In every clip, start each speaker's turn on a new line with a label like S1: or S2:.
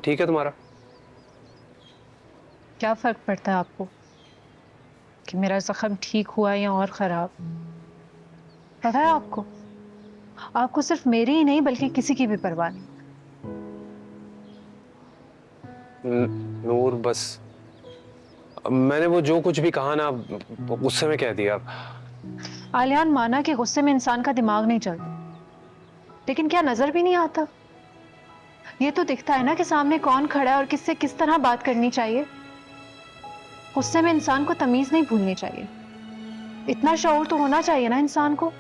S1: ठीक है तुम्हारा?
S2: क्या फर्क पड़ता है आपको कि मेरा जख्म ठीक हुआ या और खराब? पता है आपको, आपको सिर्फ मेरी ही नहीं बल्कि किसी की भी परवाह नहीं।
S1: नूर बस मैंने वो जो कुछ भी कहा ना गुस्से में कह दिया।
S2: आलियान, माना कि गुस्से में इंसान का दिमाग नहीं चलता, लेकिन क्या नजर भी नहीं आता? ये तो दिखता है ना कि सामने कौन खड़ा है और किससे किस तरह बात करनी चाहिए। गुस्से में इंसान को तमीज नहीं भूलनी चाहिए। इतना शऊर तो होना चाहिए ना इंसान को।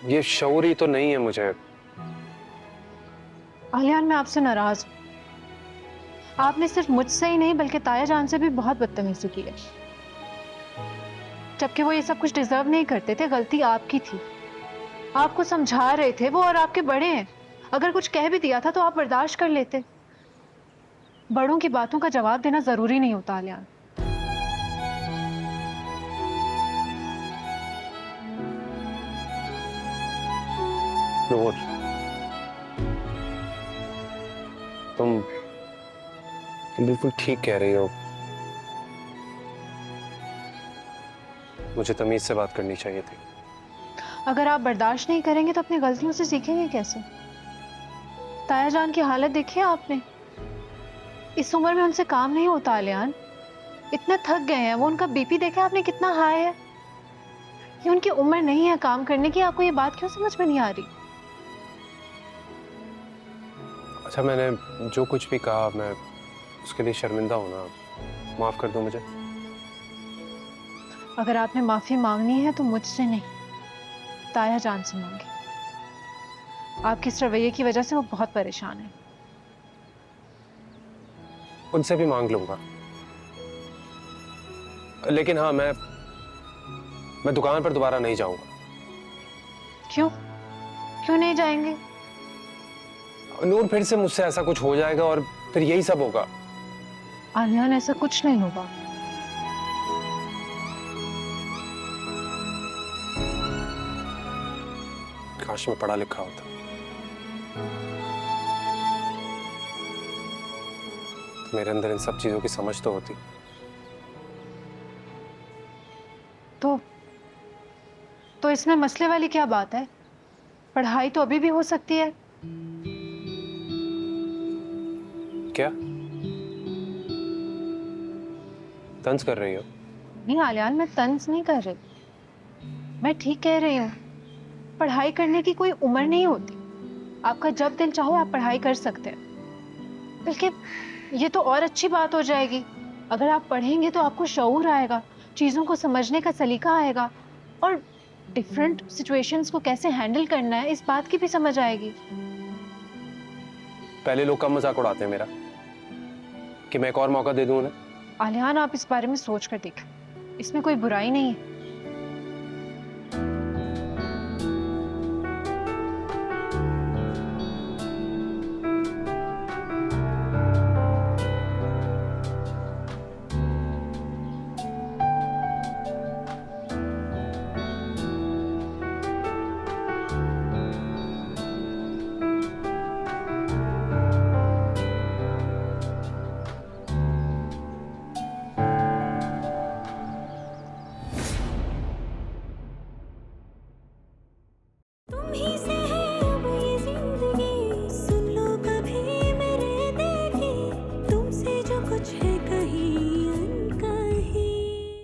S1: ये शऊर ही तो नहीं है मुझे।
S2: आलियान, मैं आपसे नाराज हूं। आपने सिर्फ मुझसे ही नहीं बल्कि ताया जान से भी बहुत बदतमीजी की है, जबकि वो ये सब कुछ डिजर्व नहीं करते थे। गलती आपकी थी। आपको समझा रहे थे वो, और आपके बड़े हैं। अगर कुछ कह भी दिया था तो आप बर्दाश्त कर लेते। बड़ों की बातों का जवाब देना जरूरी नहीं होता आलियान।
S1: नूर तुम बिल्कुल ठीक कह रही हो। मुझे तमीज से बात करनी चाहिए थी।
S2: अगर आप बर्दाश्त नहीं करेंगे तो अपनी गलतियों से सीखेंगे कैसे? ताया जान की हालत देखी है आपने? इस उम्र में उनसे काम नहीं होता आलियान। इतने थक गए हैं वो। उनका बीपी देखा है आपने कितना हाई है? ये उनकी उम्र नहीं है काम करने की। आपको ये बात क्यों समझ में नहीं आ रही?
S1: अच्छा मैंने जो कुछ भी कहा मैं उसके लिए शर्मिंदा हूं ना। माफ कर दो मुझे।
S2: अगर आपने माफी मांगनी है तो मुझसे नहीं, ताया जान से मांगे। आपके इस रवैये की वजह से वो बहुत परेशान है।
S1: उनसे भी मांग लूंगा, लेकिन हाँ मैं दुकान पर दोबारा नहीं जाऊंगा।
S2: क्यों? क्यों नहीं जाएंगे?
S1: नूर फिर से मुझसे ऐसा कुछ हो जाएगा और फिर यही सब होगा।
S2: आलियान, ऐसा कुछ नहीं होगा।
S1: काश मैं पढ़ा लिखा होता तो मेरे अंदर इन सब चीजों की समझ तो होती।
S2: तो तो इसमें मसले वाली क्या बात है? पढ़ाई तो अभी भी हो सकती है।
S1: क्या तंज कर रही हो?
S2: नहीं आलियान, मैं तंज नहीं कर रही। मैं ठीक कह रही हूँ। पढ़ाई करने की कोई उम्र नहीं होती। आपका जब दिल चाहो आप पढ़ाई कर सकते हैं। बल्कि ये तो और अच्छी बात हो जाएगी। अगर आप पढ़ेंगे तो आपको शऊर आएगा, चीजों को समझने का सलीका आएगा, और डिफरेंट सिचुएशंस को कैसे हैंडल करना है इस बात की भी समझ आएगी।
S1: पहले लोग कम मजाक उड़ाते हैं मेरा कि मैं एक और मौका दे दूं उन्हें।
S2: आलियान, आप इस बारे में सोच कर देखें। इसमें कोई बुराई नहीं है।